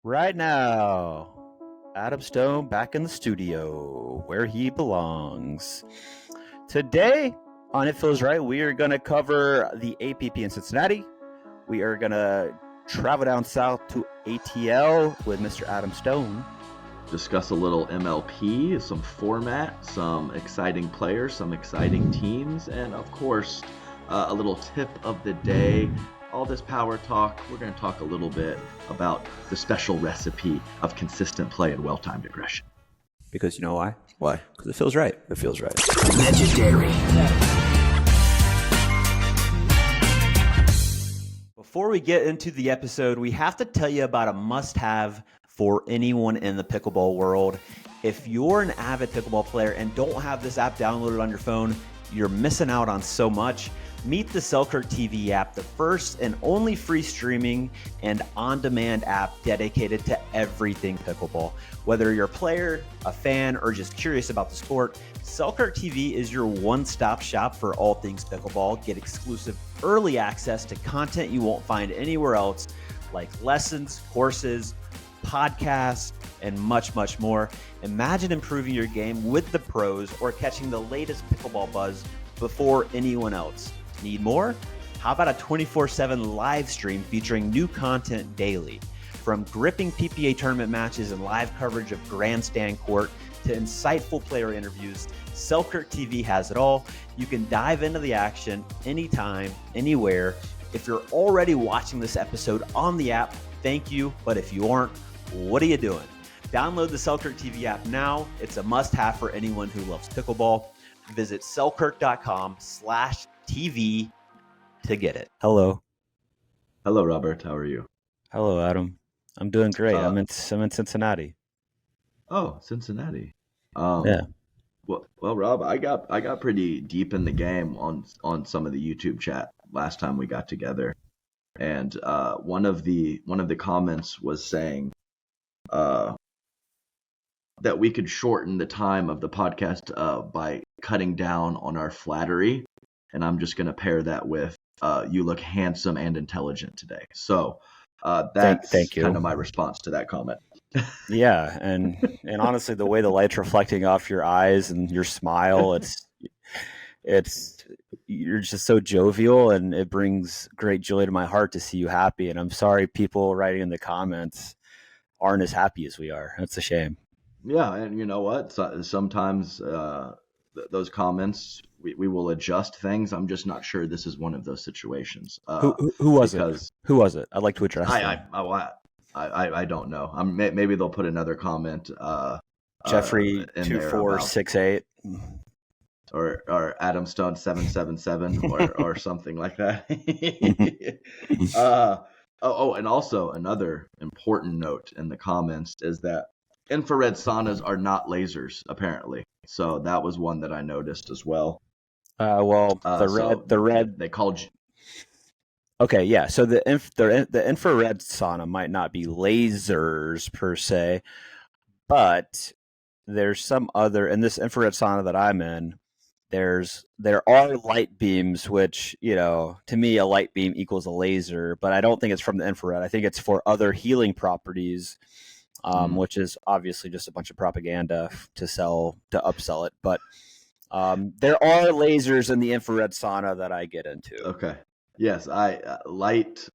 Right now, Adam Stone back in the studio where he belongs. Today on It Feels Right, we are going to cover the APP in Cincinnati. We are going to travel down south to ATL with Mr. Adam Stone. Discuss a little MLP, some format, some exciting players, some exciting teams, and of course, a little tip of the day. All this power talk, we're going to talk a little bit about the special recipe of consistent play and well-timed aggression. Because you know why? Why? Because it feels right. It feels right. Legendary. Before we get into the episode, we have to tell you about a must-have for anyone in the pickleball world. If you're an avid pickleball player and don't have this app downloaded on your phone, you're missing out on so much. Meet the Selkirk TV app, the first and only free streaming and on-demand app dedicated to everything pickleball. Whether you're a player, a fan, or just curious about the sport, Selkirk TV is your one-stop shop for all things pickleball. Get exclusive early access to content you won't find anywhere else, like lessons, courses, podcasts, and much, much more. Imagine improving your game with the pros or catching the latest pickleball buzz before anyone else. Need more? How about a 24/7 live stream featuring new content daily? From gripping PPA tournament matches and live coverage of grandstand court to insightful player interviews, Selkirk TV has it all. You can dive into the action anytime, anywhere. If you're already watching this episode on the app, thank you. But if you aren't, what are you doing? Download the Selkirk TV app now. It's a must-have for anyone who loves pickleball. Visit selkirk.com/TV to get it. Hello. Hello, Robert. How are you? Hello, Adam. I'm doing great. I'm in Cincinnati. Oh, Cincinnati. Yeah. Well, Rob, I got pretty deep in the game on some of the YouTube chat last time we got together, and one of the comments was saying that we could shorten the time of the podcast by cutting down on our flattery, and I'm just going to pair that with you look handsome and intelligent today. So that's Thank you. kind of my response to that comment. Yeah, and honestly, the way the light's reflecting off your eyes and your smile, it's you're just so jovial, and it brings great joy to my heart to see you happy. And I'm sorry people writing in the comments aren't as happy as we are. That's a shame. Yeah, and you know what? Sometimes those comments we will adjust things. I'm just not sure this is one of those situations. Who was it? Who was it? I'd like to address I don't know. Maybe they'll put another comment. Jeffrey 2468 or Adam Stone 777 or something like that. And also another important note in the comments is that infrared saunas are not lasers, apparently. So that was one that I noticed as well. The red they called. Okay, yeah. So the infrared sauna might not be lasers per se, but there's some other in this infrared sauna that I'm in. There are light beams, which, to me, a light beam equals a laser, but I don't think it's from the infrared. I think it's for other healing properties, which is obviously just a bunch of propaganda to upsell it. But there are lasers in the infrared sauna that I get into. Okay. Yes, light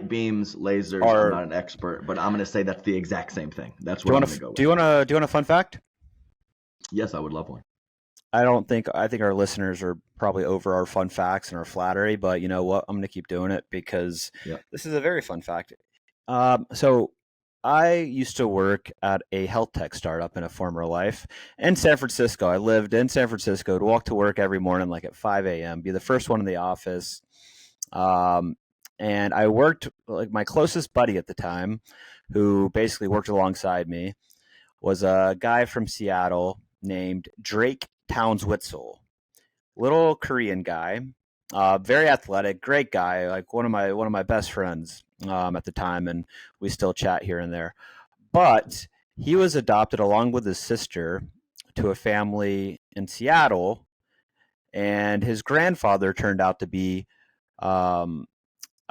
beams, lasers. I'm not an expert, but I'm going to say that's the exact same thing. That's what I'm going to go with. Do you want a fun fact? Yes, I would love one. I think our listeners are probably over our fun facts and our flattery, but you know what? I'm going to keep doing it because This is a very fun fact. So I used to work at a health tech startup in a former life in San Francisco. I lived in San Francisco, would walk to work every morning like at 5 a.m., be the first one in the office. And I worked, like, my closest buddy at the time, who basically worked alongside me, was a guy from Seattle named Drake Towns-Witzel, little Korean guy, very athletic, great guy, like one of my best friends at the time, and we still chat here and there. But he was adopted along with his sister to a family in Seattle, and his grandfather turned out to be, I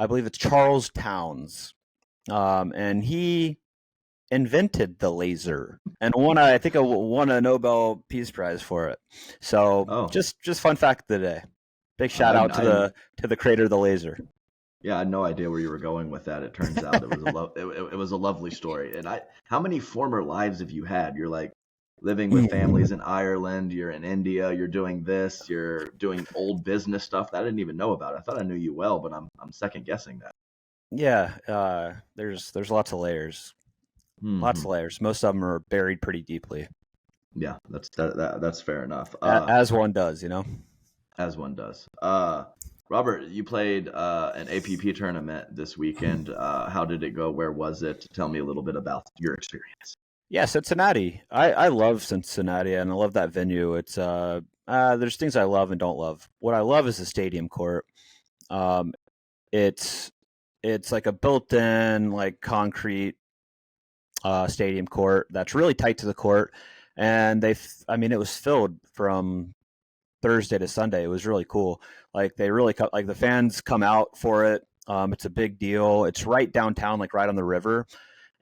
believe it's Charles Towns, and he invented the laser and I think I won a Nobel Peace Prize for it. So Oh, just fun fact of the day. Big shout I, out I to the creator of the laser. yeah, I had no idea where you were going with that. It turns out it was a lovely story. And how many former lives have you had? You're like living with families in Ireland, you're in India, you're doing this, you're doing old business stuff that I didn't even know about. I thought I knew you well, but I'm second guessing that. Yeah, there's lots of layers. Lots Hmm. of layers. Most of them are buried pretty deeply, Yeah, that's fair enough. as one does, you know. As one does. Robert, you played an APP tournament this weekend. How did it go? Where was it? Tell me a little bit about your experience. Yeah, Cincinnati. I love Cincinnati and I love that venue. It's there's things I love and don't love. What I love is the stadium court. Um, it's it's like a built-in like concrete stadium court that's really tight to the court, and I mean, it was filled from Thursday to Sunday. It was really cool. Like they really like the fans come out for it. It's a big deal. It's right downtown, like right on the river.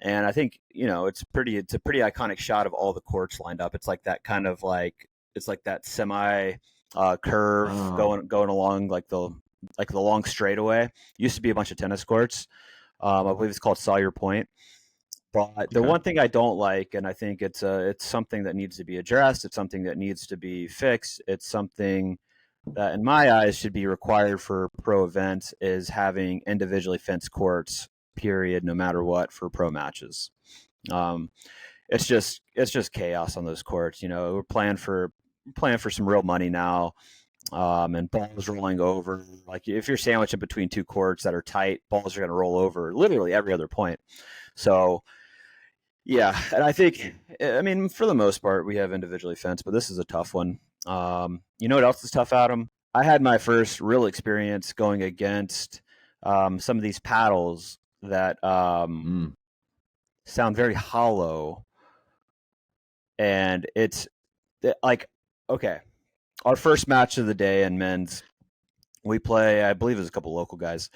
And I think it's a pretty iconic shot of all the courts lined up. It's like that kind of like it's like that semi curve Oh, going along like the long straightaway. Used to be a bunch of tennis courts. I believe it's called Sawyer Point. But the okay. one thing I don't like, and I think it's something that needs to be addressed. It's something that needs to be fixed. It's something that, in my eyes, should be required for pro events is having individually fenced courts. Period. No matter what for pro matches. Um, it's just chaos on those courts. You know, playing for some real money now, and balls rolling over. Like if you're sandwiched in between two courts that are tight, balls are going to roll over literally every other point. So yeah, and I think, I mean, for the most part, we have individually fenced, but this is a tough one. You know what else is tough, Adam? I had my first real experience going against some of these paddles that Mm. sound very hollow, and like, okay, our first match of the day in men's, we play, I believe it was a couple local guys,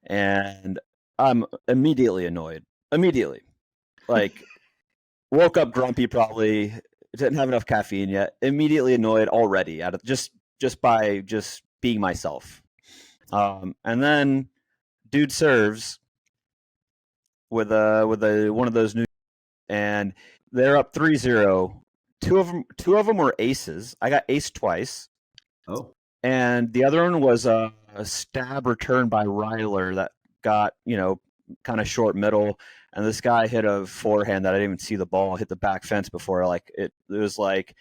and I'm immediately annoyed. Immediately. Like, woke up grumpy, probably didn't have enough caffeine yet. Immediately annoyed already out of just by just being myself. And then dude serves with a one of those new, and they're up 3-0. Two of them were aces. I got ace twice, Oh, and the other one was a stab return by Ryler that got kind of short middle, and this guy hit a forehand that I didn't even see the ball hit the back fence before. Like it was like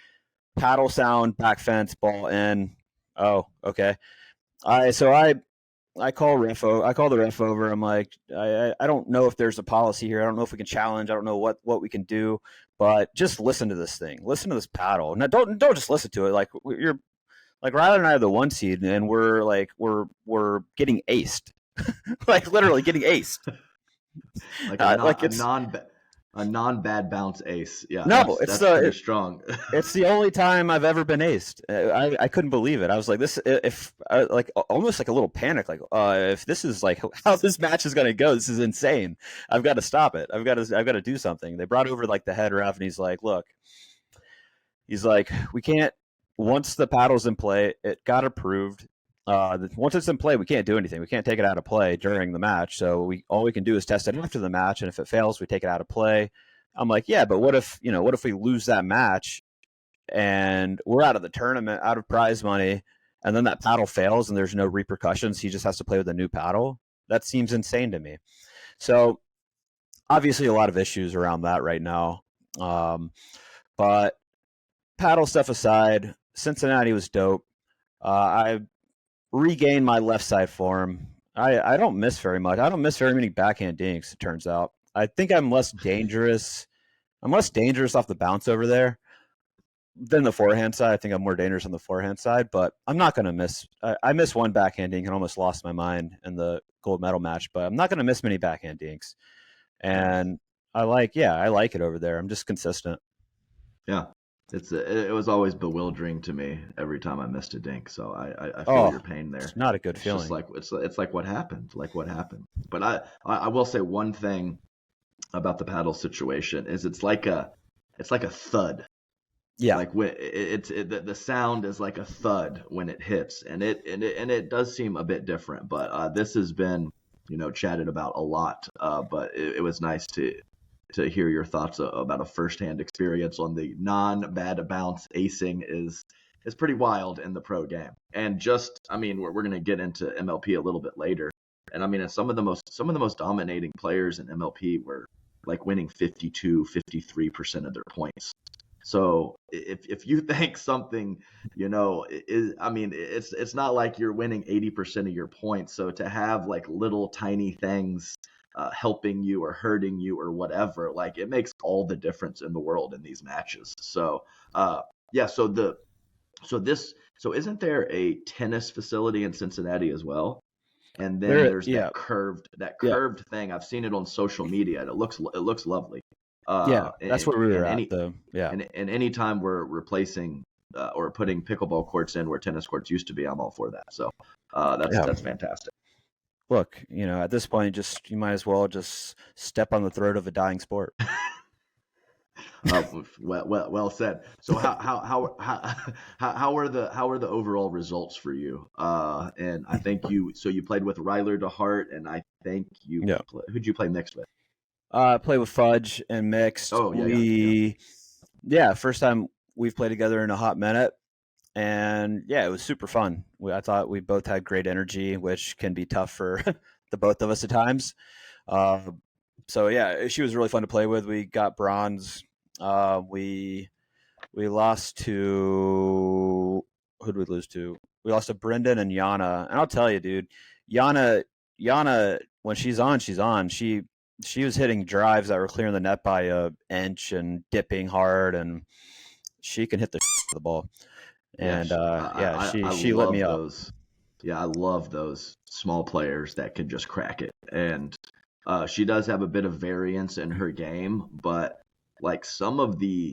paddle sound, back fence, ball in. Oh, okay. I call I call the ref over. I'm like, I don't know if there's a policy here. I don't know if we can challenge. I don't know what we can do. But just listen to this thing. Listen to this paddle. Now don't just listen to it. Like you're like Ryder and I are the one seed, and we're getting aced. Like literally getting aced. like Like a non bad bounce ace. Yeah, no, that's pretty strong. it's the only time I've ever been aced. I couldn't believe it. I was like, this if like almost like a little panic. Like if this is like how this match is gonna go, this is insane. I've got to stop it. I've got to do something. They brought over like the head ref, and he's like, look, he's like, we can't. Once the paddle's in play, it got approved. Once it's in play, we can't do anything. We can't take it out of play during the match. So all we can do is test it after the match, and if it fails, we take it out of play. I'm like, yeah, but what if we lose that match and we're out of the tournament, out of prize money, and then that paddle fails and there's no repercussions? He just has to play with a new paddle. That seems insane to me. So obviously, a lot of issues around that right now. But paddle stuff aside, Cincinnati was dope. I regained my left side form. I don't miss very much. I don't miss very many backhand dinks, it turns out. I think I'm less dangerous. I'm less dangerous off the bounce over there than the forehand side. I think I'm more dangerous on the forehand side, but I'm not going to miss. I missed one backhand dink and almost lost my mind in the gold medal match, but I'm not going to miss many backhand dinks. Nice. And I like it over there. I'm just consistent. Yeah. It was always bewildering to me every time I missed a dink. So I feel your Oh, pain it's there. not a good It's just feeling. like it's like what happened, like what happened. But I will say one thing about the paddle situation is it's like a thud. Yeah. Like when the sound is like a thud when it hits, and it does seem a bit different. But this has been chatted about a lot. But it was nice to hear your thoughts about a firsthand experience on the non-bad bounce acing is pretty wild in the pro game. And just, I mean, we're going to get into MLP a little bit later. And I mean, and some of the most dominating players in MLP were like winning 52, 53% of their points. So if you think something, is, I mean, it's not like you're winning 80% of your points. So to have like little tiny things helping you or hurting you or whatever, like it makes all the difference in the world in these matches. So yeah, so isn't there a tennis facility in Cincinnati as well? And then there's Yeah. that Yeah. curved thing. I've seen it on social media, and it looks lovely. Yeah. That's where we were at, Any though. Yeah. and anytime we're replacing or putting pickleball courts in where tennis courts used to be, I'm all for that. So that's fantastic. Look, at this point, you might as well just step on the throat of a dying sport. Well said. So how are the overall results for you? And I think you played with Ryler DeHart, and I think who'd you play mixed with? Play with Fudge and mixed. Oh yeah. First time we've played together in a hot minute, and yeah, it was super fun. I thought we both had great energy, which can be tough for the both of us at times. So yeah, she was really fun to play with. We got bronze. We lost to who did we lose to? We lost to Brendan and Yana. And I'll tell you, dude, Yana, when she's on, she's on. She was hitting drives that were clearing the net by an inch and dipping hard, and she can hit the ball. And she lit me up. Yeah, I love those small players that can just crack it. And she does have a bit of variance in her game, but like some of the,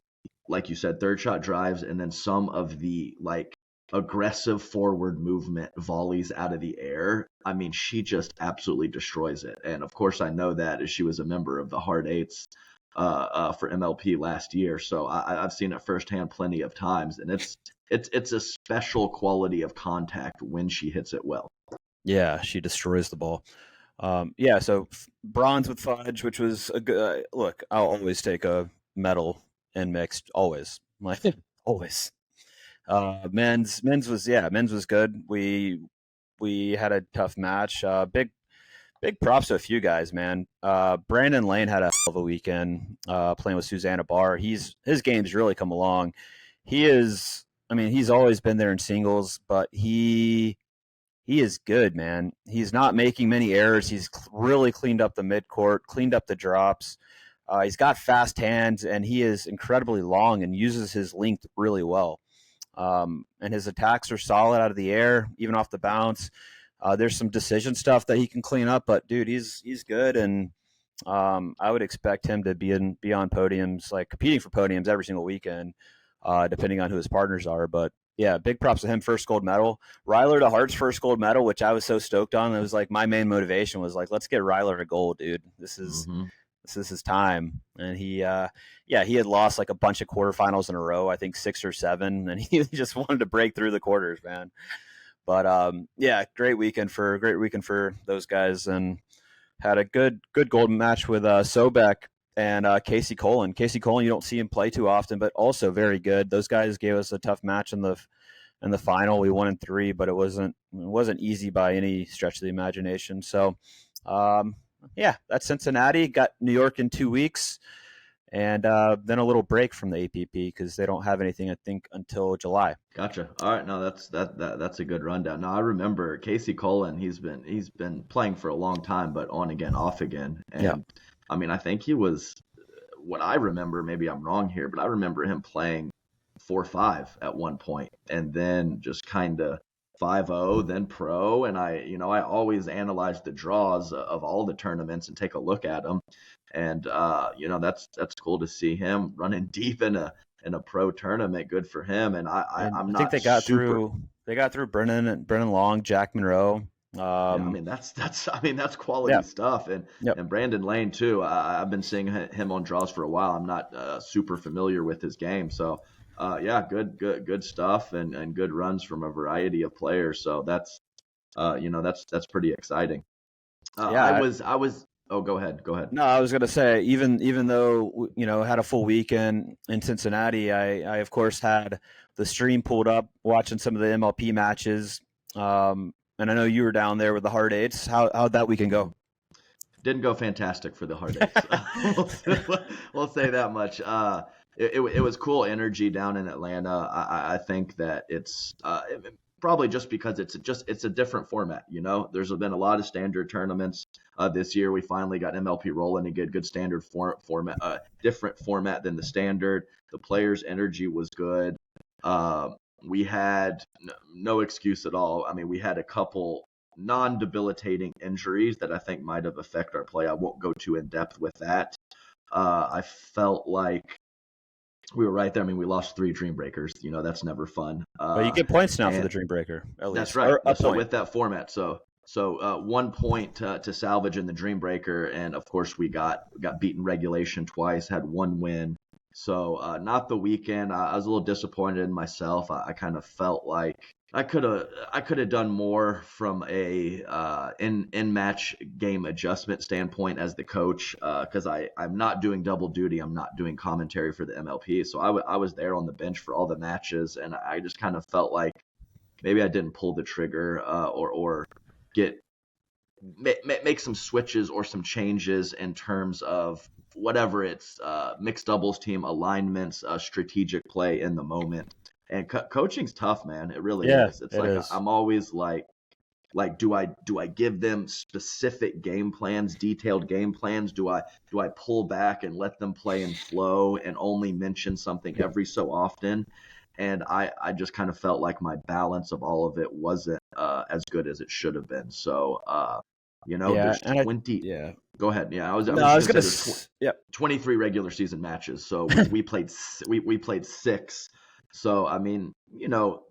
like you said, third shot drives, and then some of the like aggressive forward movement volleys out of the air. I mean, she just absolutely destroys it. And of course, I know that as she was a member of the Hard Eights for MLP last year, so I've seen it firsthand plenty of times, and it's a special quality of contact when she hits it well. Yeah, she destroys the ball. So bronze with Fudge, which was a good look. I'll always take a medal in mixed, always, like always. Men's was good. We had a tough match. Big props to a few guys, man. Brandon Lane had a hell of a weekend playing with Susanna Barr. His game's really come along. He's always been there in singles, but he is good, man. He's not making many errors. He's really cleaned up the midcourt, cleaned up the drops. He's got fast hands, and he is incredibly long and uses his length really well. And his attacks are solid out of the air, even off the bounce. There's some decision stuff that he can clean up, but dude, he's good, and I would expect him to be on podiums, like competing for podiums every single weekend, depending on who his partners are. But yeah, big props to him. First gold medal. Ryler DeHart's first gold medal, which I was so stoked on. It was like my main motivation was like, let's get Ryler a gold, dude. This is his time. And he had lost like a bunch of quarterfinals in a row, I think 6 or 7, and he just wanted to break through the quarters, man. But great weekend for those guys, and had a good golden match with Sobek and Casey Colin. Casey Colin, you don't see him play too often, but also very good. Those guys gave us a tough match in the final. We won in 3, but it wasn't easy by any stretch of the imagination. So, that's Cincinnati. Got New York in 2 weeks, and then a little break from the APP because they don't have anything, I think, until July. Gotcha. All right, no, that's a good rundown. Now I remember Casey Colin. He's been playing for a long time, but on again, off again. And I mean, I think he was, what I remember, maybe I'm wrong here, but I remember him playing 4-5 at one point, and then just kind of 5-0, then pro. And I always analyze the draws of all the tournaments and take a look at them. And that's cool to see him running deep in a pro tournament. Good for him. And I think they got through Brennan Long, Jack Monroe. Yeah, I Um, mean that's quality yeah, stuff, and yep. Brandon Lane too. I've been seeing him on draws for a while. I'm not super familiar with his game, so yeah, good stuff, and good runs from a variety of players. So that's pretty exciting. Yeah, I was. Oh, go ahead, go ahead. no, I was gonna say even though had a full weekend in Cincinnati, I of course had the stream pulled up watching some of the MLP matches, and I know you were down there with the Hard Eights. How'd that weekend go? Didn't go fantastic for the Hard Eights. We'll say that much. It was cool energy down in Atlanta. I think that it's probably just because it's a different format. There's been a lot of standard tournaments this year. We finally got MLP rolling and get good standard format, different format than the standard. The players' energy was good. Uh, we had no excuse at all. I mean, we had a couple non-debilitating injuries that I think might have affected our play. I won't go too in depth with that. I felt like we were right there. I mean, we lost 3 Dream Breakers. That's never fun. Well, you get points now for the And Dream Breaker, at that's least, right. or a So point. with that format, so 1 point to salvage in the Dream Breaker, and of course we got beaten regulation twice, had 1 win. So not the weekend. I was a little disappointed in myself. I kind of felt like I could have done more from a in match game adjustment standpoint as the coach, because I'm not doing double duty. I'm not doing commentary for the MLP, so I was there on the bench for all the matches, and I just kind of felt like maybe I didn't pull the trigger, or get make some switches or some changes in terms of whatever it's mixed doubles team alignments, strategic play in the moment. And coaching's tough, man. It really Yeah, is. It's it like is. I'm always like do I give them specific game plans, detailed game plans? Do I pull back and let them play in flow and only mention something every so often? And I just kind of felt like my balance of all of it wasn't as good as it should have been. So Yeah, there's and 20. yeah. Go ahead. Yeah, I No, was I just was gonna say gonna. there's Yep. 23 regular season matches. So we played we played 6. So I mean,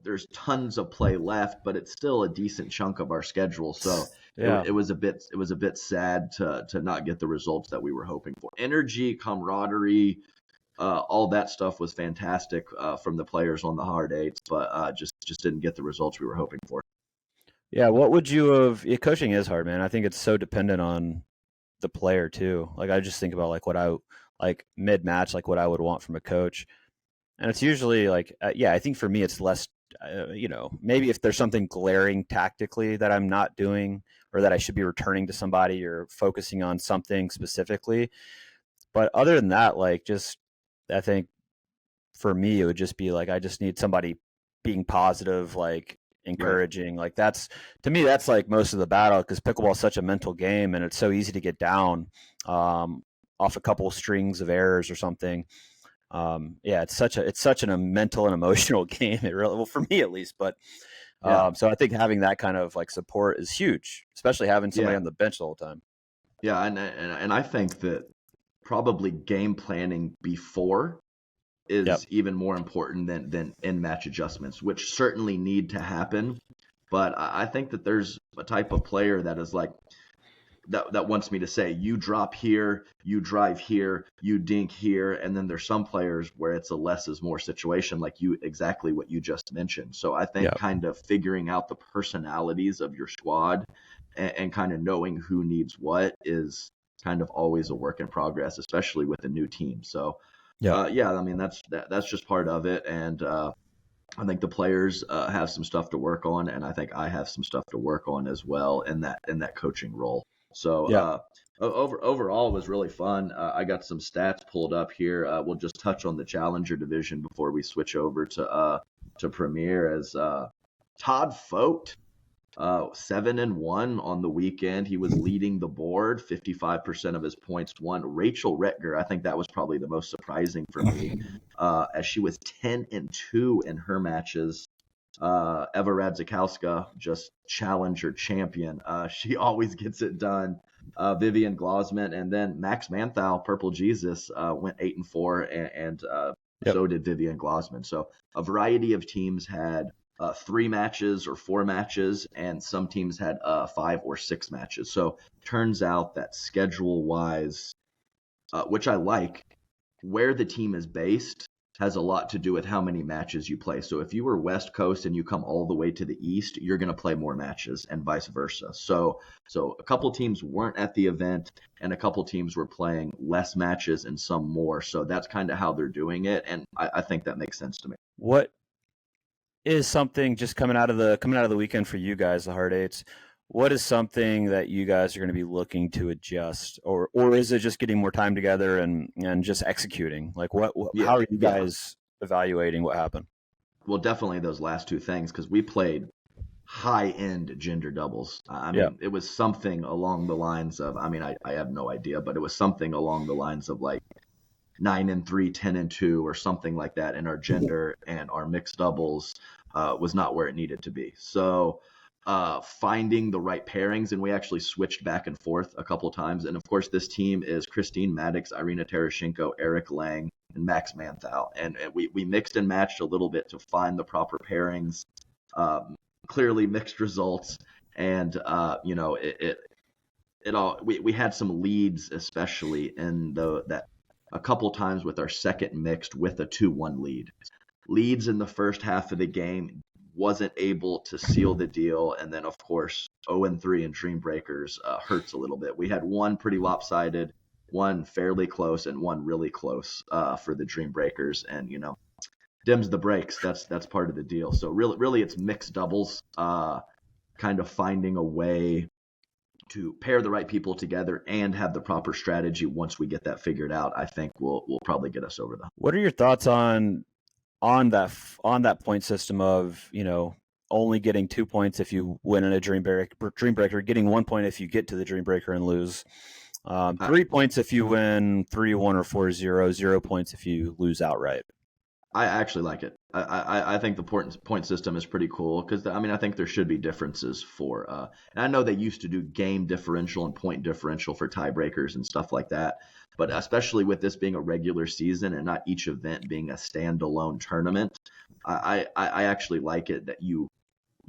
there's tons of play left, but it's still a decent chunk of our schedule. So Yeah. it was a bit sad to not get the results that we were hoping for. Energy, camaraderie, all that stuff was fantastic from the players on the Hard Eights, but just didn't get the results we were hoping for. Yeah. What would you have? Yeah, coaching is hard, man. I think it's so dependent on the player too. Like I just think about like what I like mid match, like what I would want from a coach, and it's usually like yeah. I think for me, it's less. Maybe if there's something glaring tactically that I'm not doing, or that I should be returning to somebody, or focusing on something specifically. But other than that, like just I think for me, it would just be like I just need somebody being positive, like Right. encouraging. Like that's to me, that's like most of the battle because pickleball is such a mental game and it's so easy to get down off a couple of strings of errors or something. Yeah, it's such a mental and emotional game. It really, well, for me at least. But Yeah. so I think having that kind of like support is huge, especially having somebody Yeah. on the bench the whole time. Yeah. And I think that probably game planning before Yep. is even more important than in match adjustments, which certainly need to happen. But I think that there's a type of player that is like that wants me to say, you drop here, you drive here, you dink here, and then there's some players where it's a less is more situation, like you exactly what you just mentioned. So I think Yep. kind of figuring out the personalities of your squad and kind of knowing who needs what is kind of always a work in progress, especially with a new team. So Yep. yeah, I mean that's just part of it, and I think the players have some stuff to work on, and I think I have some stuff to work on as well in that coaching role. So Yep. overall, it was really fun. I got some stats pulled up here. We'll just touch on the Challenger division before we switch over to Premier. As Todd Fote, 7-1 on the weekend. He was leading the board. 55% of his points won. Rachel Retger, I think that was probably the most surprising for me, as she was 10-2 in her matches. Eva Radzikowska, just challenger champion. She always gets it done. Vivian Glosman, and then Max Manthau, Purple Jesus, went 8-4, and Yep. so did Vivian Glosman. So a variety of teams had 3 matches or 4 matches, and some teams had 5 or 6 matches. So turns out that schedule-wise, which I like, where the team is based has a lot to do with how many matches you play. So if you were West Coast and you come all the way to the East, you're going to play more matches and vice versa. So a couple teams weren't at the event and a couple teams were playing less matches and some more. So that's kind of how they're doing it. And I think that makes sense to me. What is something just coming out of the weekend for you guys, the Hard Eights? What is something that you guys are going to be looking to adjust, or is it just getting more time together and just executing? Like how are you guys evaluating what happened? Well, definitely those last 2 things, because we played high-end gender doubles. I mean, it was something along the lines of, I mean, I have no idea, but it was something along the lines of like 9-3, 10-2, or something like that. And our gender and our mixed doubles was not where it needed to be. So finding the right pairings, and we actually switched back and forth a couple times. And of course, this team is Christine Maddox, Irina Tereshchenko, Eric Lang, and Max Manthau. And we mixed and matched a little bit to find the proper pairings. Clearly mixed results, and we had some leads, especially in that a couple times with our second mixed with a 2-1 lead. Leads in the first half of the game, wasn't able to seal the deal, and then of course 0-3 in Dream Breakers hurts a little bit. We had one pretty lopsided, one fairly close, and one really close for the Dream Breakers, and dims the brakes. That's part of the deal. So really it's mixed doubles, kind of finding a way to pair the right people together and have the proper strategy. Once we get that figured out, I think will probably get us over the. What are your thoughts on that point system of only getting 2 points if you win in a Dream Breaker, getting 1 point if you get to the Dream Breaker and lose, 3 points if you win 3-1 or 4-0, 0 points if you lose outright? I actually like it. I think the point system is pretty cool because I think there should be differences for. And I know they used to do game differential and point differential for tiebreakers and stuff like that, but especially with this being a regular season and not each event being a standalone tournament, I actually like it that you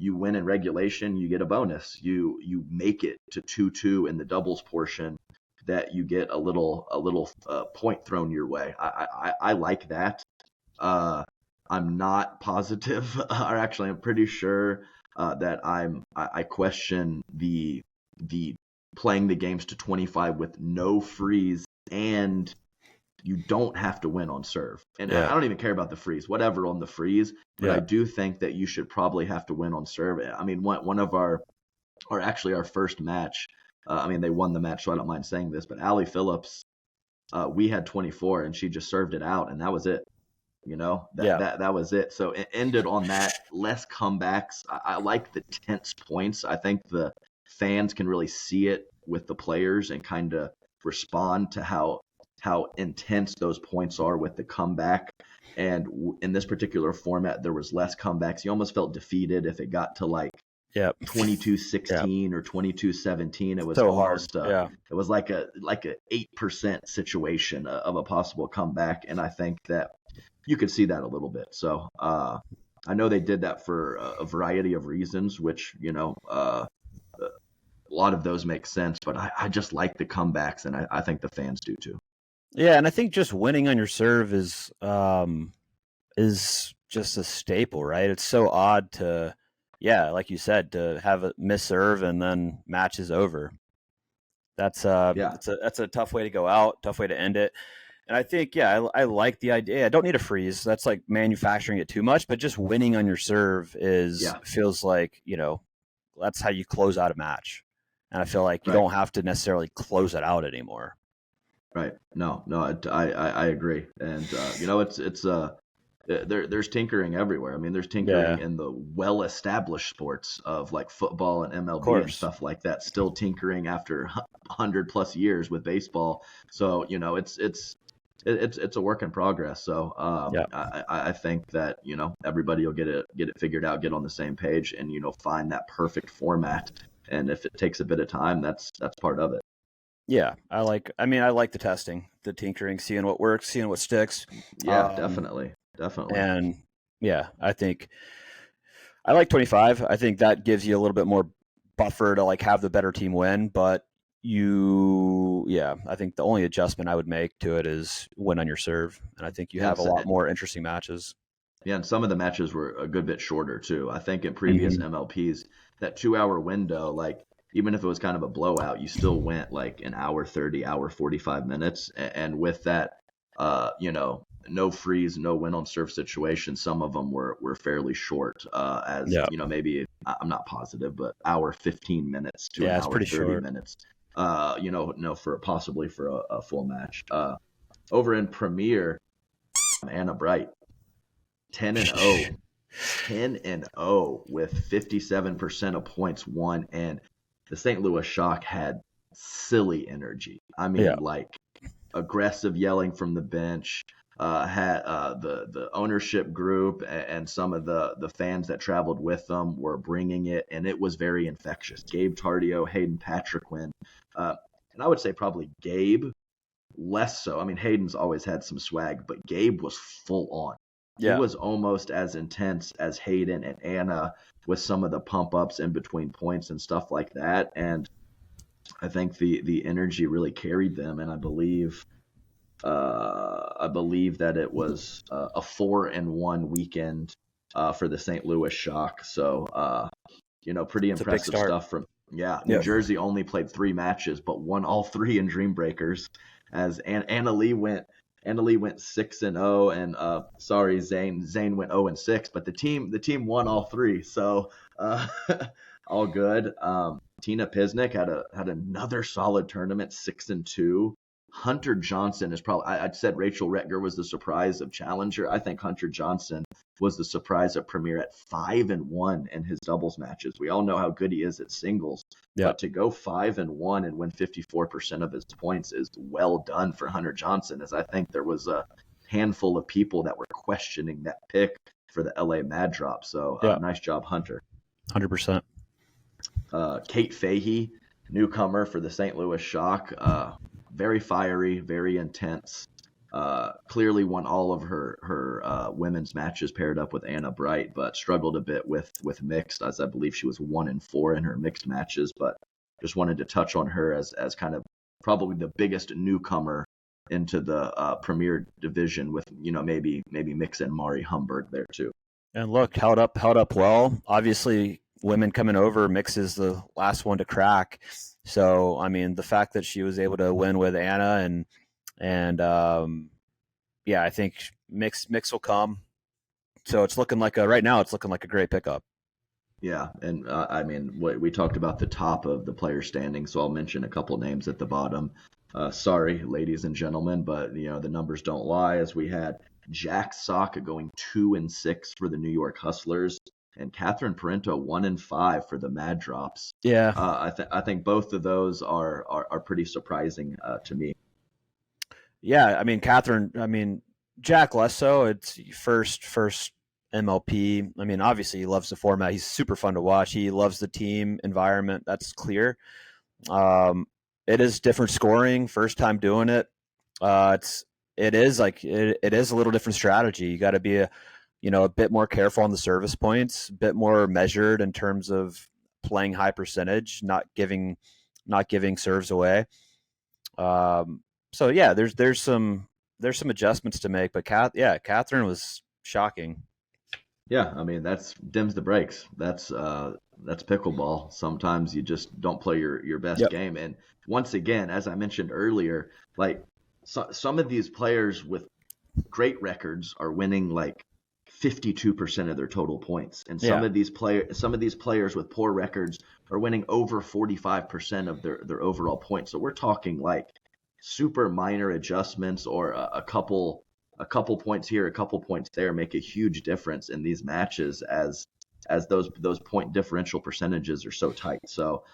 win in regulation, you get a bonus. You make it to 2-2 in the doubles portion, that you get a little point thrown your way. I like that. I'm not positive, or actually I'm pretty sure that I question the playing the games to 25 with no freeze, and you don't have to win on serve. And I don't even care about the freeze, whatever on the freeze, but I do think that you should probably have to win on serve. I mean, one of our first match, they won the match, so I don't mind saying this, but Allie Phillips, we had 24 and she just served it out, and that was it. That was it. So it ended on that. Less comebacks. I like the tense points. I think the fans can really see it with the players and kind of respond to how intense those points are with the comeback. And in this particular format, there was less comebacks. You almost felt defeated if it got to like 22-16 or 22-17. It was so almost hard. It was like a 8% situation of a possible comeback, and I think that you could see that a little bit. So I know they did that for a variety of reasons, which a lot of those make sense. But I just like the comebacks, and I think the fans do too. Yeah, and I think just winning on your serve is just a staple, right? It's so odd to, like you said, to have a miss serve and then match is over. That's a tough way to go out, tough way to end it. And I think, I like the idea. I don't need a freeze. That's like manufacturing it too much, but just winning on your serve feels like, that's how you close out a match. And I feel like you don't have to necessarily close it out anymore. Right. No, I agree. And, there's tinkering everywhere. I mean, there's tinkering in the well-established sports of like football and MLB and stuff like that, still tinkering after 100+ years with baseball. So, it's a work in progress. So I think that everybody will get it figured out, get on the same page, and find that perfect format. And if it takes a bit of time, that's part of it. Yeah, I like the testing, the tinkering, seeing what works, seeing what sticks. Yeah, definitely. And I think I like 25. I think that gives you a little bit more buffer to like have the better team win. But I think the only adjustment I would make to it is win on your serve, and I think you have a lot more interesting matches. Yeah, and some of the matches were a good bit shorter too. I think in previous MLPs, that 2 hour window, like even if it was kind of a blowout, you still went like an hour 30, hour 45 minutes. And with that, no freeze, no win on serve situation, some of them were fairly short, maybe, I'm not positive, but hour 15 minutes to an hour 30 short. Minutes, for possibly for a full match. Over in Premier, Anna Bright, 10-0. 10-0 with 57% of points won, and the St. Louis Shock had silly energy. I mean, like aggressive yelling from the bench. Had the ownership group and some of the fans that traveled with them were bringing it, and it was very infectious. Gabe Tardio, Hayden Patriquin, and I would say probably Gabe less so. I mean, Hayden's always had some swag, but Gabe was full on. Yeah. He was almost as intense as Hayden and Anna with some of the pump ups in between points and stuff like that. And I think the energy really carried them. And I believe that it was a 4-1 weekend for the St. Louis Shock. So, pretty impressive stuff from, New Jersey only played 3 matches, but won all 3 in Dream Breakers, as Anna Lee went 6-0, and sorry, Zane went 0-6, but the team won all 3, so all good. Tina Pisnik had another solid tournament, 6-2. Hunter Johnson is probably, I'd said Rachel Retger was the surprise of Challenger. I think Hunter Johnson was the surprise of Premier at 5-1 in his doubles matches. We all know how good he is at singles, but to go 5-1 and win 54% of his points is well done for Hunter Johnson, as I think there was a handful of people that were questioning that pick for the LA Mad Drop. So nice job, Hunter. 100%. Kate Fahey, newcomer for the St. Louis Shock, very fiery, very intense. Clearly won all of her women's matches paired up with Anna Bright, but struggled a bit with mixed, as I believe she was 1-4 in her mixed matches. But just wanted to touch on her as kind of probably the biggest newcomer into the Premier division, with maybe mix in Mari Humberg there too. And look, held up well. Obviously, women coming over, mix is the last one to crack. So, I mean, the fact that she was able to win with Anna and I think mix will come. So it's looking like right now it's looking like a great pickup. Yeah, and I mean, we talked about the top of the player standing, so I'll mention a couple names at the bottom. Sorry, ladies and gentlemen, but the numbers don't lie, as we had Jack Sock going 2-6 for the New York Hustlers, and Catherine Parento 1-5 for the Mad Drops. Yeah, I think both of those are pretty surprising to me. Yeah, I mean, Jack less so. It's first MLP. I mean, obviously he loves the format. He's super fun to watch. He loves the team environment. That's clear. It is different scoring. First time doing it. It is a little different strategy. You got to be a bit more careful on the service points, a bit more measured in terms of playing high percentage, not giving serves away. So yeah, there's some adjustments to make, but Catherine was shocking. Yeah, I mean, that's dims the brakes. That's pickleball. Sometimes you just don't play your best game. And once again, as I mentioned earlier, like some of these players with great records are winning like 52% of their total points, and some of these players with poor records are winning over 45% of their overall points. So we're talking like super minor adjustments, or a couple points here, a couple points there make a huge difference in these matches, as those point differential percentages are so tight. So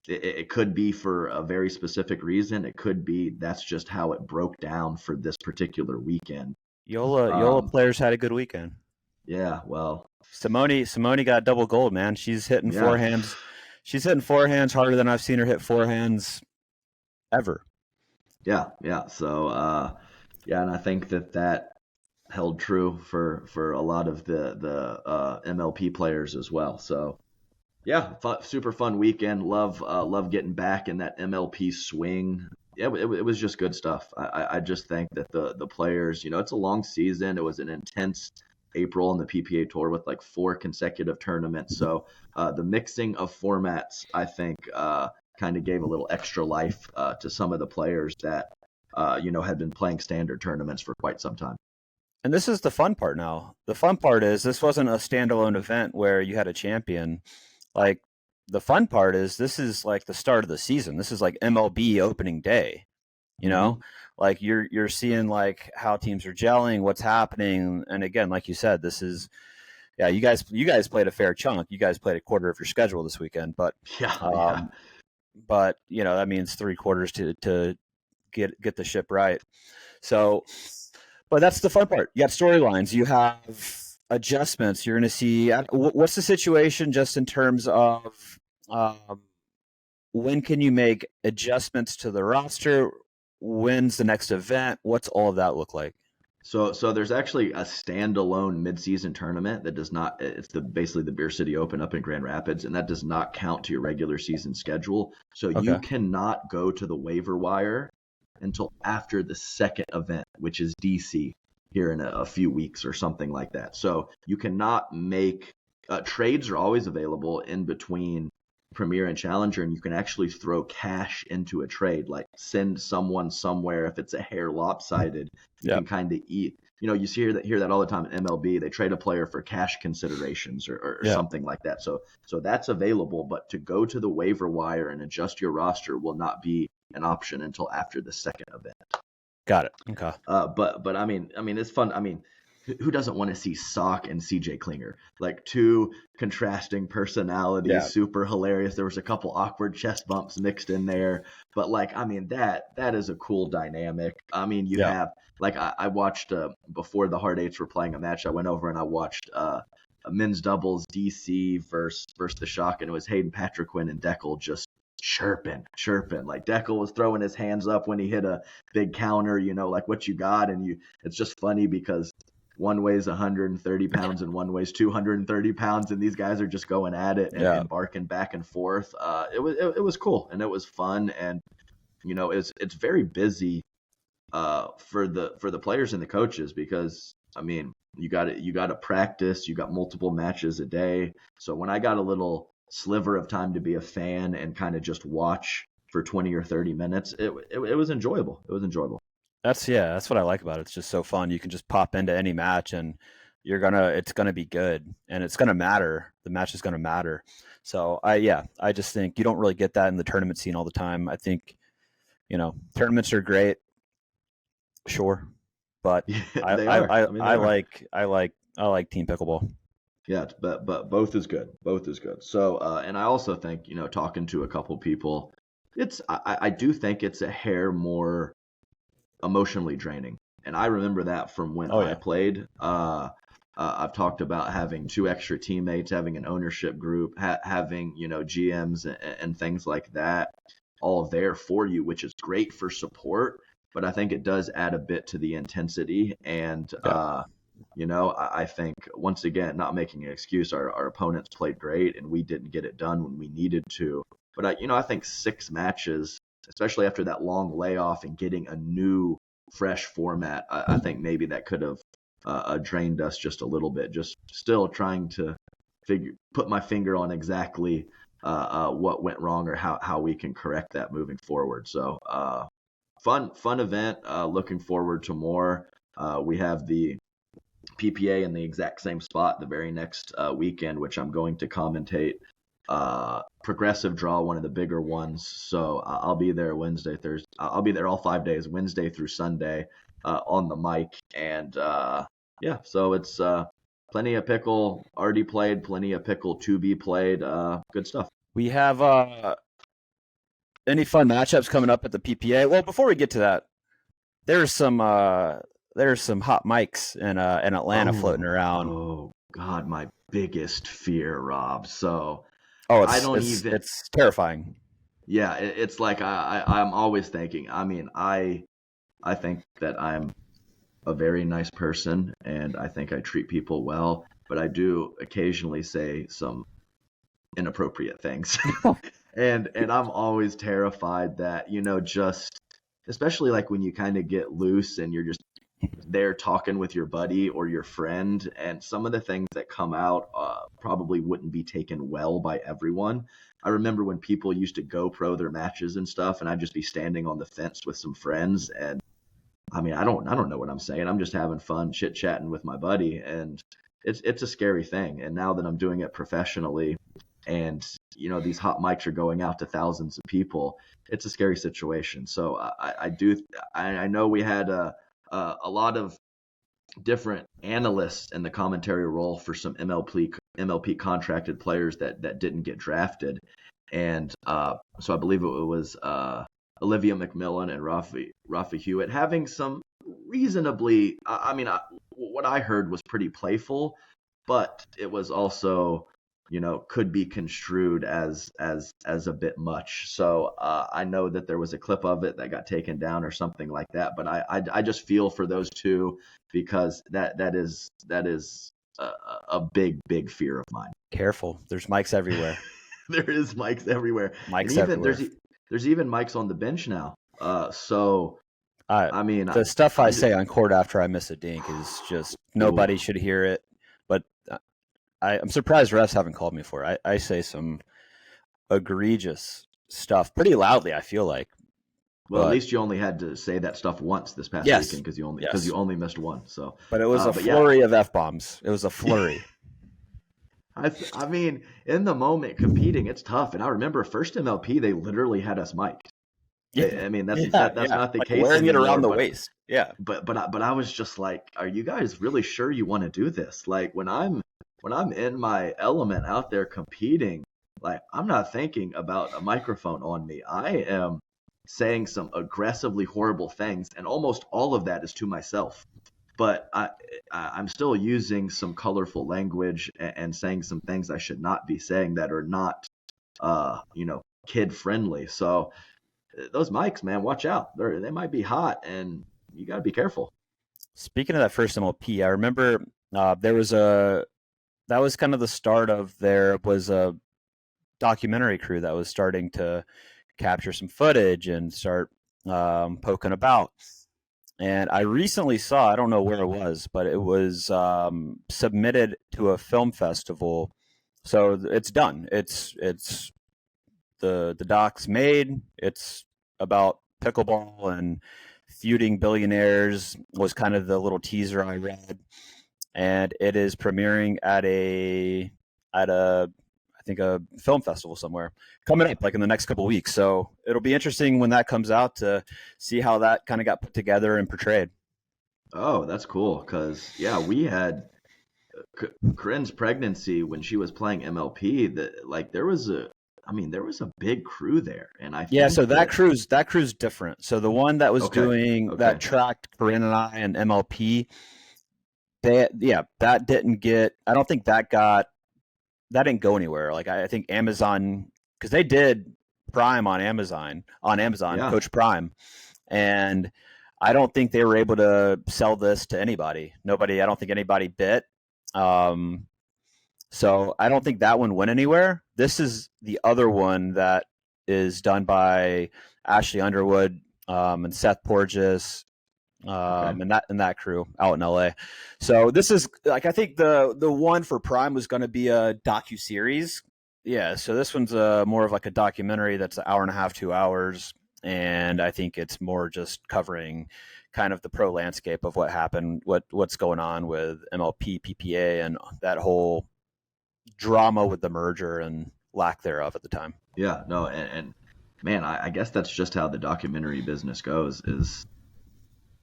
it could be for a very specific reason. It could be that's just how it broke down for this particular weekend. Yola players had a good weekend. Yeah, well, Simone got double gold, man. She's hitting forehands. She's hitting forehands harder than I've seen her hit forehands ever. Yeah. So, and I think that held true for a lot of the MLP players as well. So yeah, super fun weekend. Love getting back in that MLP swing. Yeah, it was just good stuff. I just think that the players, it's a long season. It was an intense April on the PPA tour with like 4 consecutive tournaments. So the mixing of formats, I think, kind of gave a little extra life to some of the players that had been playing standard tournaments for quite some time. And this is the fun part now. The fun part is this wasn't a standalone event where you had a champion. Like, the fun part is this is like the start of the season. This is like MLB opening day. You know, like you're seeing like how teams are gelling, what's happening. And again, like you said, this is you guys played a fair chunk. You guys played a quarter of your schedule this weekend, but but that means 3 quarters to get the ship right. So, but that's the fun part. You got storylines. You have adjustments. You're going to see what's the situation just in terms of when can you make adjustments to the roster? When's the next event? What's all of that look like? So there's actually a standalone midseason tournament that does not. It's basically the Beer City Open up in Grand Rapids, and that does not count to your regular season schedule. So you cannot go to the waiver wire until after the second event, which is DC here in a few weeks or something like that. So you cannot make trades are always available in between Premier and Challenger, and you can actually throw cash into a trade, like send someone somewhere. If it's a hair lopsided, you can kind of eat. You hear that all the time at MLB. They trade a player for cash considerations or something like that. So that's available, but to go to the waiver wire and adjust your roster will not be an option until after the second event. Got it. Okay. But I mean, it's fun. I mean, who doesn't want to see Sock and CJ Klinger, like 2 contrasting personalities, super hilarious. There was a couple awkward chest bumps mixed in there, but that is a cool dynamic. I mean, you have I watched before the Hard Eights were playing a match. I went over and I watched a men's doubles DC versus the Shock, and it was Hayden Patriquin and Deckel just chirping. Like Deckel was throwing his hands up when he hit a big counter, like what you got, and it's just funny because one weighs 130 pounds and one weighs 230 pounds, and these guys are just going at it and barking back and forth. It was cool and it was fun, and it's very busy for the players and the coaches because you got to practice. You got multiple matches a day. So when I got a little sliver of time to be a fan and kind of just watch for 20 or 30 minutes, it was enjoyable. It was enjoyable. That's what I like about it. It's just so fun. You can just pop into any match and it's gonna be good and it's gonna matter. The match is gonna matter. So I just think you don't really get that in the tournament scene all the time. I think, tournaments are great, sure, but I like team pickleball. Yeah, but both is good. Both is good. So and I also think, talking to a couple people, I do think it's a hair more emotionally draining, and I remember that from when I played. I've talked about having 2 extra teammates, having an ownership group, having GMs and things like that, all there for you, which is great for support. But I think it does add a bit to the intensity, and I think once again, not making an excuse, our opponents played great, and we didn't get it done when we needed to. But I think 6 matches, especially after that long layoff and getting a new, fresh format, I think maybe that could have drained us just a little bit. Just still trying to put my finger on exactly what went wrong or how we can correct that moving forward. So fun event. Looking forward to more. We have the PPA in the exact same spot the very next weekend, which I'm going to commentate. Progressive draw, one of the bigger ones. So I'll be there Wednesday, Thursday. I'll be there all 5 days, Wednesday through Sunday, on the mic. And so it's plenty of pickle already played, plenty of pickle to be played. Good stuff. We have any fun matchups coming up at the PPA? Well, before we get to that, there's some hot mics in Atlanta floating around. Oh God, my biggest fear, Rob. So it's terrifying. Yeah, it's like I'm always thinking. I think that I'm a very nice person, and I think I treat people well, but I do occasionally say some inappropriate things. And I'm always terrified that, just especially like when you kind of get loose and you're just there talking with your buddy or your friend, and some of the things that come out probably wouldn't be taken well by everyone. I remember when people used to GoPro their matches and stuff, and I'd just be standing on the fence with some friends, and I mean, I don't know what I'm saying. I'm just having fun chit chatting with my buddy, and it's a scary thing. And now that I'm doing it professionally, and these hot mics are going out to thousands of people, it's a scary situation. So I know we had a lot of different analysts in the commentary role for some MLP contracted players that didn't get drafted, and so I believe it was Olivia McMillan and Rafa Hewitt having some reasonably, what I heard was pretty playful, but it was also, could be construed as a bit much. So I know that there was a clip of it that got taken down or something like that, but I just feel for those two, because that is a big fear of mine. Careful, there's mics everywhere. There is mics everywhere. Mics everywhere. There's even mics on the bench now. So the stuff I say on court after I miss a dink is just nobody should hear it. But I'm surprised refs haven't called me for it. I say some egregious stuff pretty loudly, I feel like. Well, at least you only had to say that stuff once this past weekend, because you only missed one. So, but it was a flurry of F-bombs. It was a flurry. I mean, in the moment competing, it's tough. And I remember first MLP, they literally had us mic'd. Yeah. I mean, that's not the case. Wearing it around the waist. Yeah. But I was just like, are you guys really sure you want to do this? Like when I'm in my element out there competing, like I'm not thinking about a microphone on me. I am saying some aggressively horrible things, and almost all of that is to myself. But I'm still using some colorful language and saying some things I should not be saying that are not, kid friendly. So those mics, man, watch out. They might be hot, and you got to be careful. Speaking of that first MLP, I remember that was kind of the start of there was a documentary crew that was starting to capture some footage and start poking about. And I recently saw, I don't know where it was, but it was submitted to a film festival. So it's done. It's the doc's made. It's about pickleball and feuding billionaires was kind of the little teaser I read. And it is premiering at a film festival somewhere coming up, like in the next couple of weeks. So it'll be interesting when that comes out to see how that kind of got put together and portrayed. Oh, that's cool. Because we had Corinne's pregnancy when she was playing MLP. There was a big crew there, and so that crew's different. So the one that was that tracked Corinne and I and MLP, that didn't get. I don't think that didn't go anywhere. Like I think Amazon, because they did Prime on Amazon, Coach Prime, and I don't think they were able to sell this to anybody. I don't think anybody bit. So I don't think that one went anywhere. This is the other one that is done by Ashley Underwood and Seth Porges. And that crew out in LA. So this is like, I think the one for Prime was going to be a docuseries. Yeah. So this one's more of like a documentary that's an hour and a half, 2 hours. And I think it's more just covering kind of the pro landscape of what happened, what's going on with MLP, PPA, and that whole drama with the merger and lack thereof at the time. Yeah, no. And man, I guess that's just how the documentary business goes, is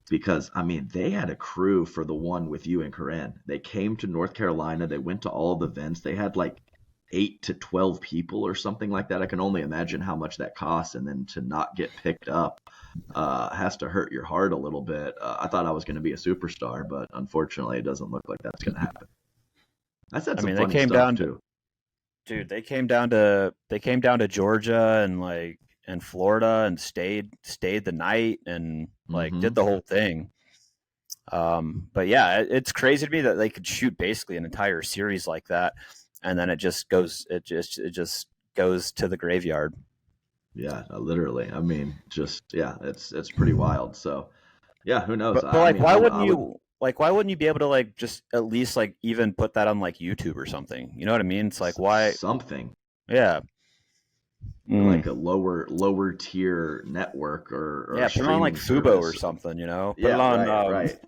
because, I mean, they had a crew for the one with you and Corinne. They came to North Carolina. They went to all the events. They had like 8 to 12 people or something like that. I can only imagine how much that costs. And then to not get picked up has to hurt your heart a little bit. I thought I was going to be a superstar, but unfortunately, it doesn't look like that's going to happen. I said some funny stuff too. Dude, they came down to Georgia and Florida and stayed the night and did the whole thing. But yeah, it's crazy to me that they could shoot basically an entire series like that, and then it just goes to the graveyard. Yeah, literally. I mean, just yeah, it's pretty wild. So yeah, who knows? But I like, mean, I would why wouldn't you be able to like just at least like even put that on like YouTube or something? You know what I mean? It's like why? something Yeah. like Mm. a lower tier network or Yeah, put it on like streaming Fubo or service. something, you know? Yeah, right.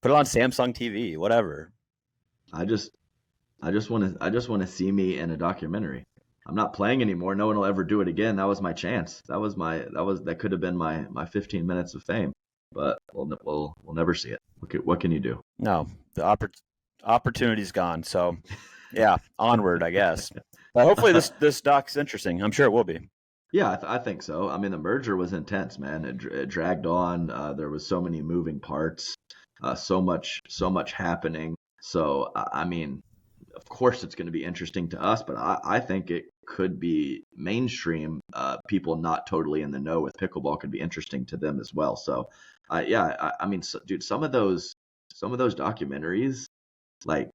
Put it on Samsung TV, whatever. I just I just want to see me in a documentary. I'm not playing anymore. No one will ever do it again. That was my chance. That could have been my 15 minutes of fame. But we'll never see it. What can you do? No, the opportunity's gone. So, yeah, onward, I guess. But hopefully this doc's interesting. I'm sure it will be. Yeah, I think so. I mean, the merger was intense, man. It dragged on. There was so many moving parts, so much happening. So I mean, of course, it's going to be interesting to us, but I think it could be mainstream. People not totally in the know with pickleball could be interesting to them as well. So, yeah, I mean, dude, some of those documentaries, like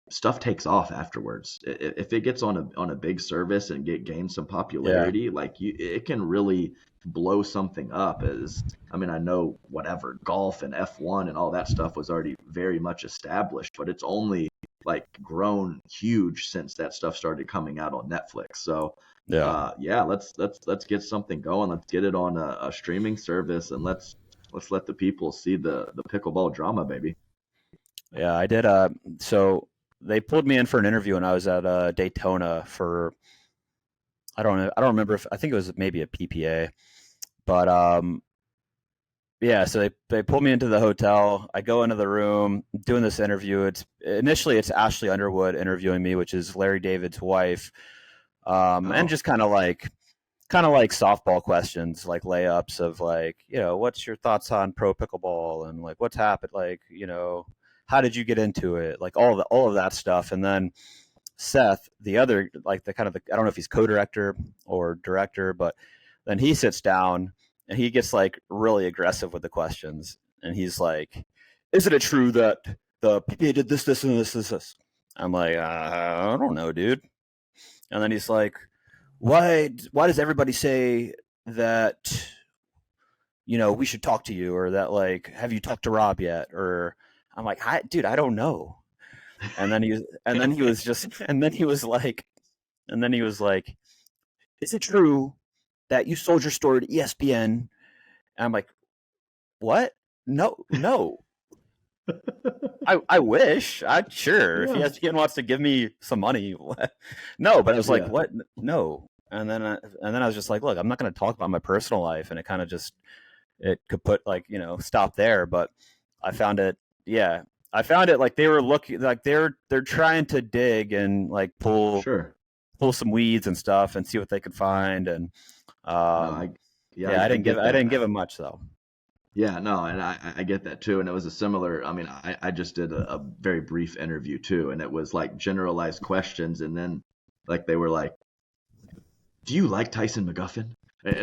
stuff takes off afterwards. If it gets on a big service and gain some Yeah. popularity, like it can really blow something up. As I mean, I know whatever golf and F1 and all that stuff was already very much established, but it's only like grown huge since that stuff started coming out on Netflix. So Yeah. yeah, let's get something going. Let's get it on a streaming service, and let's let the people see the pickleball drama, baby. Yeah, I did. So they pulled me in for an interview, and I was at Daytona for I don't know. I don't remember if I think it was maybe a PPA, but yeah. So they pulled me into the hotel. I go into the room doing this interview. It's Ashley Underwood interviewing me, which is Larry David's wife, and Oh, just kind of like softball questions, like layups of like, what's your thoughts on pro pickleball and like what's happened, like, how did you get into it, like all of that stuff. And then Seth, the other, like I don't know if he's co-director or director, but then he sits down and he gets like really aggressive with the questions, and he's like, "Isn't it true that the PPA did this, this, and this?" I'm like, I don't know, dude. And then he's like, why does everybody say that we should talk to you, or that like, have you talked to Rob yet? Or I'm like, dude, I don't know. And then he was just and then he was like, is it true that you sold your store to ESPN? And I'm like, what? No. I wish. I sure, if yeah, ESPN wants to give me some money. No, but I was like, yeah. what? No. And then I was just like, look, I'm not going to talk about my personal life, and it kind of just it could put like stop there. But I found it, yeah, I found it like they were looking like they're trying to dig and like Sure. pull some weeds and stuff and see what they could find. And No, um, yeah, yeah, I get I that. didn't give him much though. Yeah, no, and I get that too. And it was a similar, I mean, I just did a very brief interview too, and it was like generalized questions. And then like they were like, do you like Tyson McGuffin?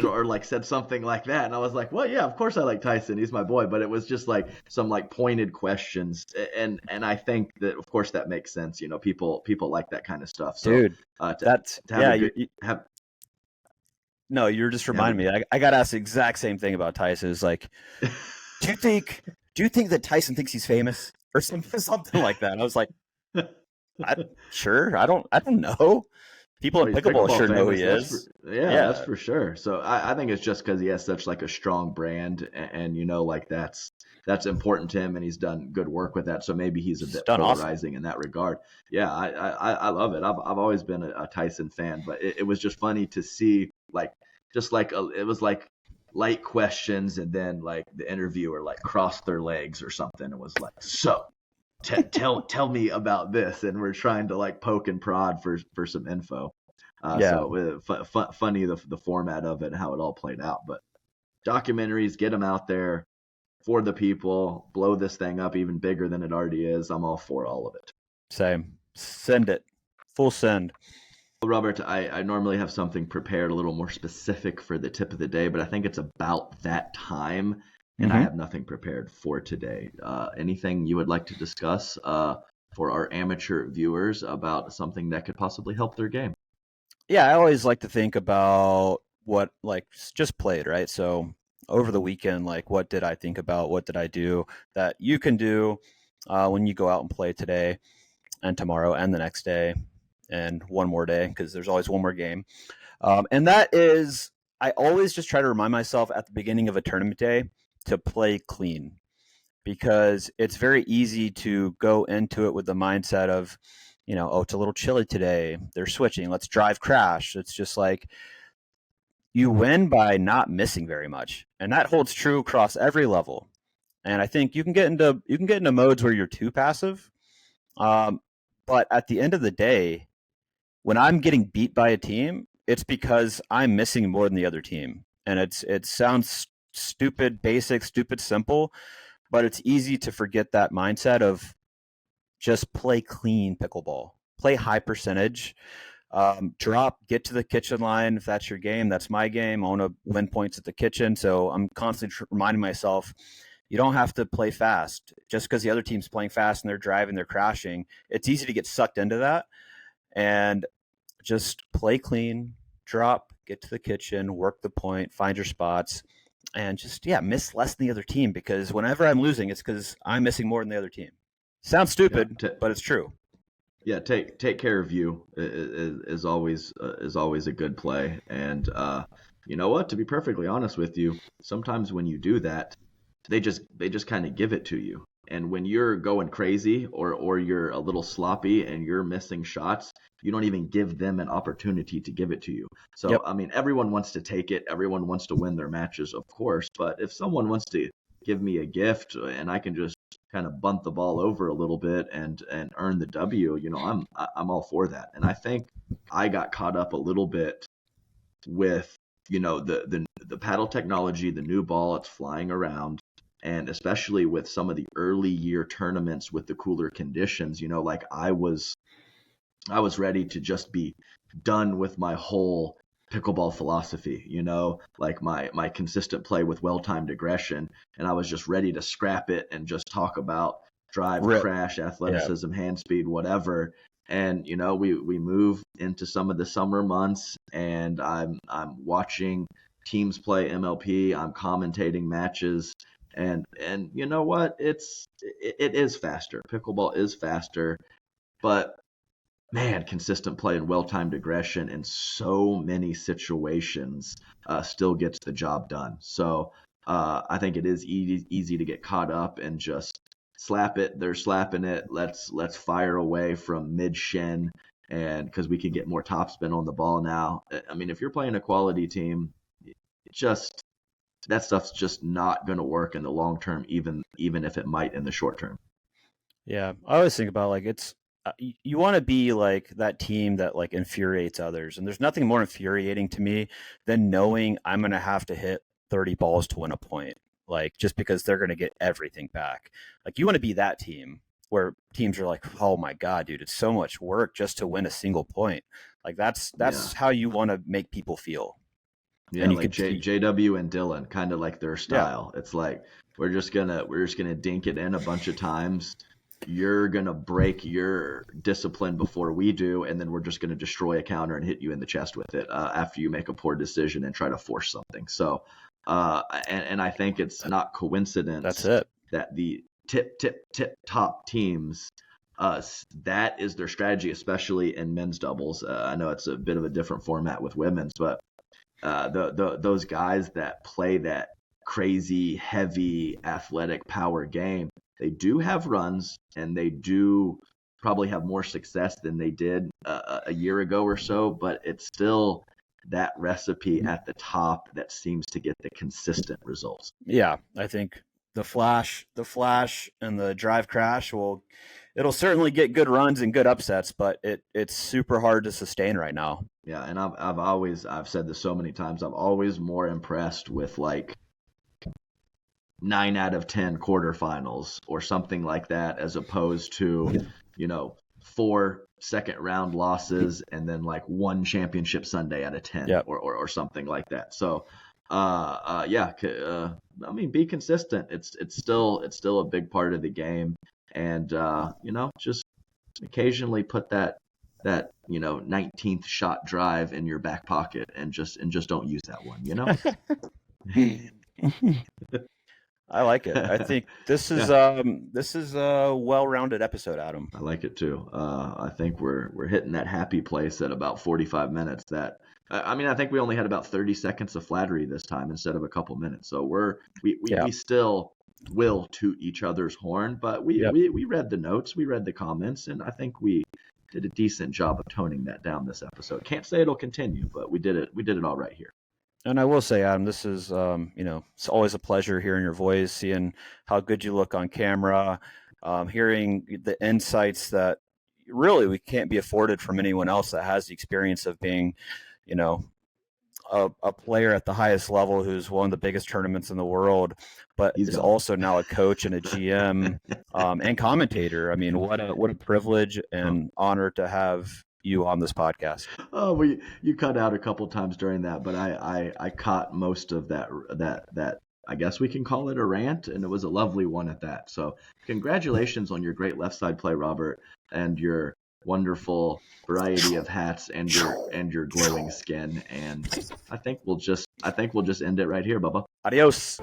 Or like said something like that. And I was like, well, yeah, of course I like Tyson. He's my boy. But it was just like some like pointed questions. And I think that, of course, that makes sense. People like that kind of stuff. So Dude, to, that's to have yeah. a good, have, No, you're just to have reminding me. I got asked the exact same thing about Tyson. It's like, a, do you think that Tyson thinks he's famous or something like that? And I was like, sure. I don't know. People Well, in he's pickleball pickleball sure know who famous. he That's for is. yeah, that's Yeah, for sure. So I think it's just because he has such like a strong brand, and like that's important to him, and he's done good work with that. So maybe he's a he's bit done awesome. polarizing in that regard. Yeah, I love it. I've always been a Tyson fan, but it was just funny to see like just like it was like light questions, and then like the interviewer like crossed their legs or something and was like, so. Tell me about this, and we're trying to like poke and prod for some info. Yeah, So funny the format of it and how it all played out. But documentaries, get them out there for the people, blow this thing up even bigger than it already is. I'm all for all of it. same. Send it. Full send. Well, Robert, I normally have something prepared a little more specific for the tip of the day, but I think it's about that time. and I have nothing prepared for today. Anything you would like to discuss for our amateur viewers about something that could possibly help their game? Yeah, I always like to think about what just played, right? So over the weekend, what did I think about? What did I do that you can do when you go out and play today and tomorrow and the next day and one more day, because there's always one more game. And that is, I always just try to remind myself at the beginning of a tournament day to play clean, because it's very easy to go into it with the mindset of, oh, it's a little chilly today, they're switching, let's drive crash. It's just like, you win by not missing very much, and that holds true across every level. And I think you can get into modes where you're too passive, but at the end of the day, when I'm getting beat by a team, it's because I'm missing more than the other team. And it sounds stupid, basic, stupid, simple, but it's easy to forget that mindset of just play clean pickleball, play high percentage, get to the kitchen line. If that's your game, that's my game. I want to win points at the kitchen. So I'm constantly reminding myself, you don't have to play fast. Just because the other team's playing fast and they're driving, they're crashing, it's easy to get sucked into that. And just play clean, drop, get to the kitchen, work the point, find your spots, and just, miss less than the other team, because whenever I'm losing, it's because I'm missing more than the other team. Sounds stupid, but it's true. Yeah, take care of you is always a good play. And you know what? To be perfectly honest with you, sometimes when you do that, they just kind of give it to you. And when you're going crazy or you're a little sloppy and you're missing shots, you don't even give them an opportunity to give it to you. So, I mean, everyone wants to take it. Everyone wants to win their matches, of course. But if someone wants to give me a gift and I can just kind of bunt the ball over a little bit and earn the W, I'm all for that. And I think I got caught up a little bit with, the paddle technology, the new ball, it's flying around. And especially with some of the early year tournaments with the cooler conditions, like I was ready to just be done with my whole pickleball philosophy, like my consistent play with well-timed aggression. And I was just ready to scrap it and just talk about drive, crash, athleticism, hand speed, whatever. And, we move into some of the summer months and I'm watching teams play MLP. I'm commentating matches. And you know what? It is faster. Pickleball is faster, but man, consistent play and well-timed aggression in so many situations still gets the job done. So I think it is easy to get caught up and just slap it. They're slapping it. Let's fire away from mid-shin, and because we can get more topspin on the ball now. I mean, if you're playing a quality team, that stuff's just not going to work in the long term, even if it might in the short term. Yeah, I always think about it's you want to be like that team that infuriates others, and there's nothing more infuriating to me than knowing I'm going to have to hit 30 balls to win a point, just because they're going to get everything back. You want to be that team where teams are like, oh my god, dude, it's so much work just to win a single point. That's how you want to make people feel. Yeah, and like JW and Dylan, kind of like their style. Yeah. It's like we're just gonna dink it in a bunch of times. You're gonna break your discipline before we do, and then we're just gonna destroy a counter and hit you in the chest with it after you make a poor decision and try to force something. So, and I think it's not coincidence that the tip top teams, that is their strategy, especially in men's doubles. I know it's a bit of a different format with women's, but those guys that play that crazy, heavy, athletic power game, they do have runs and they do probably have more success than they did a year ago or so, but it's still that recipe at the top that seems to get the consistent results. Yeah, I think the flash and the drive crash it'll certainly get good runs and good upsets, but it's super hard to sustain right now. Yeah, and I've said this so many times. I'm always more impressed with 9 out of 10 quarterfinals or something like that, as opposed to 4 second round losses and then 1 championship Sunday out of 10 or something like that. So I mean, be consistent. It's still a big part of the game, and just occasionally put that 19th shot drive in your back pocket and just don't use that one. I like it. I think this is a well-rounded episode, Adam. I like it too. I think we're hitting that happy place at about 45 minutes. I think we only had about 30 seconds of flattery this time instead of a couple minutes. So we still will toot each other's horn, but we read the notes, we read the comments, and I think we did a decent job of toning that down this episode. Can't say it'll continue, but we did it all right here. And I will say, Adam, this is, it's always a pleasure hearing your voice, seeing how good you look on camera, hearing the insights that really we can't be afforded from anyone else that has the experience of being, a player at the highest level who's won the biggest tournaments in the world, but is also now a coach and a GM and commentator. I mean, what a privilege and honor to have you on this podcast. Oh, you cut out a couple times during that, but I caught most of that. I guess we can call it a rant, and it was a lovely one at that. So congratulations on your great left side play, Robert, and your wonderful variety of hats and your glowing skin. And I think we'll just end it right here, Bubba. Adios.